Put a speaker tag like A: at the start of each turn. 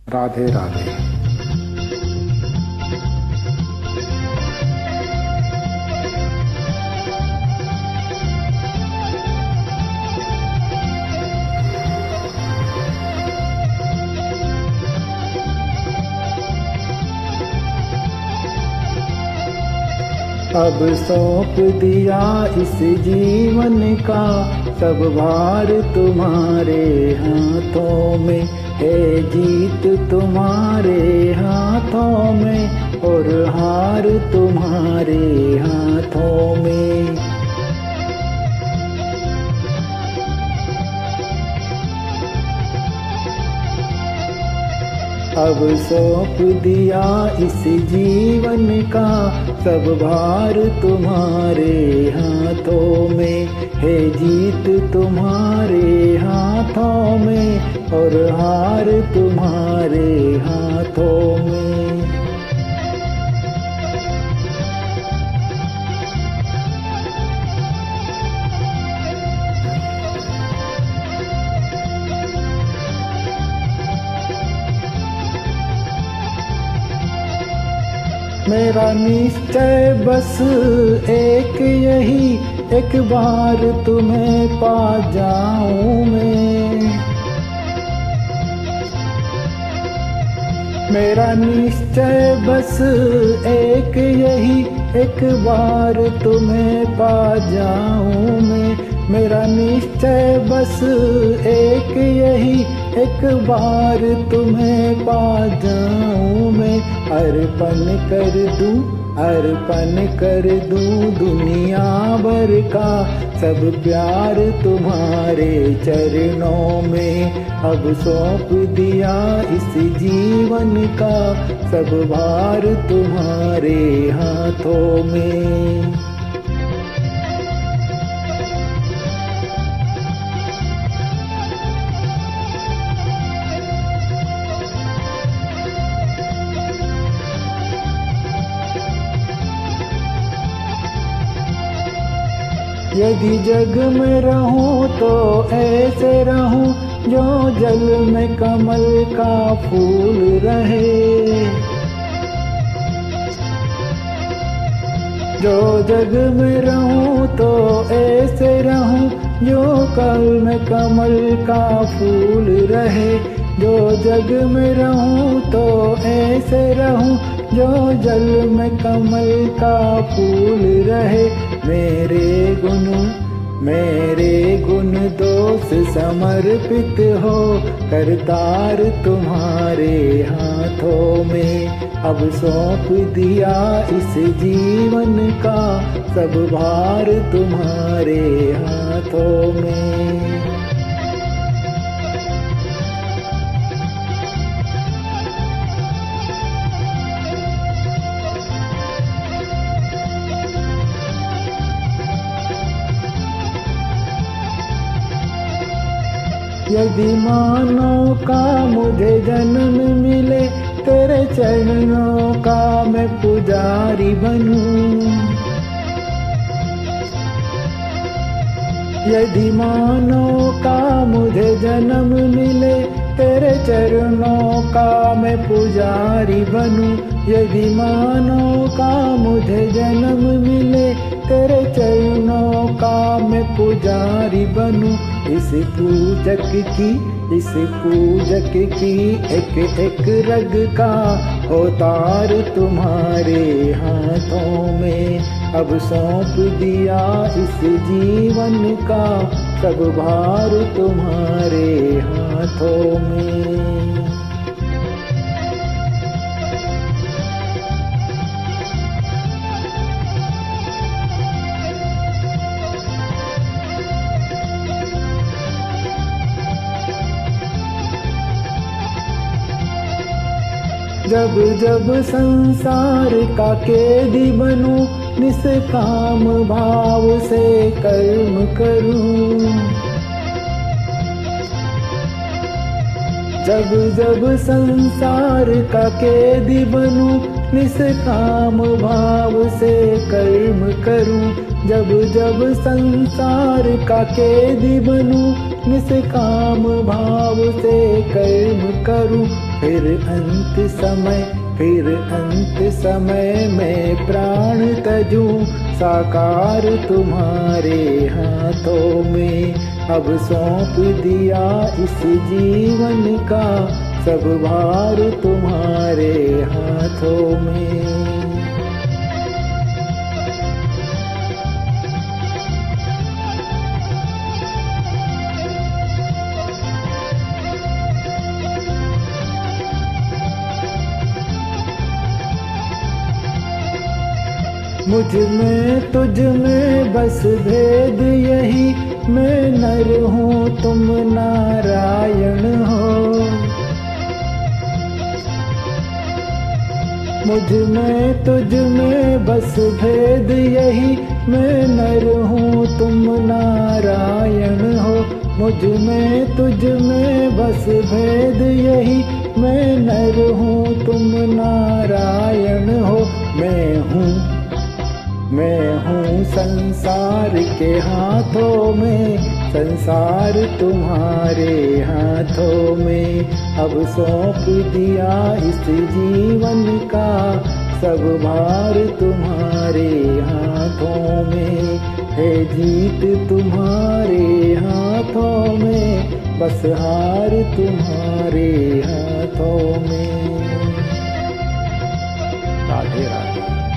A: राधे राधे। अब सौंप दिया इस जीवन का सब भार तुम्हारे हाथों में है, जीत तुम्हारे हाथों में और हार तुम्हारे हाथों में। अब सौंप दिया इस जीवन का सब भार तुम्हारे हाथों में है, जीत तुम्हारे हाथों में और हार तुम्हारे हाथों में। मेरा निश्चय बस एक यही, एक बार तुम्हें पा जाऊं मैं। मेरा निश्चय बस एक यही, एक बार तुम्हें पा जाऊं मैं। मेरा निश्चय बस एक यही, एक बार तुम्हें पा जाऊं मैं। अर्पण कर दूं दुनिया भर का सब प्यार तुम्हारे चरणों में। अब सौंप दिया इस जीवन का सब भार तुम्हारे हाथों में। यदि जग में रहूं तो ऐसे रहूं जो जल में कमल का फूल रहे। जो जग में रहूं तो ऐसे रहूं जो कल में कमल का फूल रहे। जो जग में रहूं तो ऐसे रहूं जो जल में कमल का फूल रहे। मेरे गुण दोष समर्पित हो करतार तुम्हारे हाथों में। अब सौंप दिया इस जीवन का सब भार तुम्हारे हाथों में। यदि मानो का मुझे जन्म मिले, तेरे चरणों का मैं पुजारी बनूं। यदि मानो का मुझे जन्म मिले, तेरे चरणों का मैं पुजारी बनूं। यदि मानो का मुझे जन्म मिले, तेरे चरणों का मैं पुजारी बनूं। इस पूजक की एक एक रग का अवतार तुम्हारे हाथों में। अब सौंप दिया इस जीवन का सब भार तुम्हारे हाथों में। जब जब संसार का कैदी बनूं, निष्काम भाव से कर्म करूं। जब जब संसार का कैदी बनूं, निष्काम भाव से कर्म करूं। जब जब संसार का कैदी बनूं, निष्काम भाव से कर्म करूं, फिर अंत समय में प्राण तजूं। साकार तुम्हारे हाथों में, अब सौंप दिया इस जीवन का, सब भार तुम्हारे हाथों में। मुझ में तुझ में बस भेद यही, मैं नर हूँ तुम नारायण हो। मुझ में तुझ में बस भेद यही, मैं नर हूँ तुम नारायण हो। मुझ में तुझ में बस भेद यही, मैं नर हूँ तुम नारायण हो। मैं हूँ संसार के हाथों में, संसार तुम्हारे हाथों में। अब सौंप दिया इस जीवन का, सब भार तुम्हारे हाथों में। है जीत तुम्हारे हाथों में, बस हार तुम्हारे हाथों में। राधे राधे।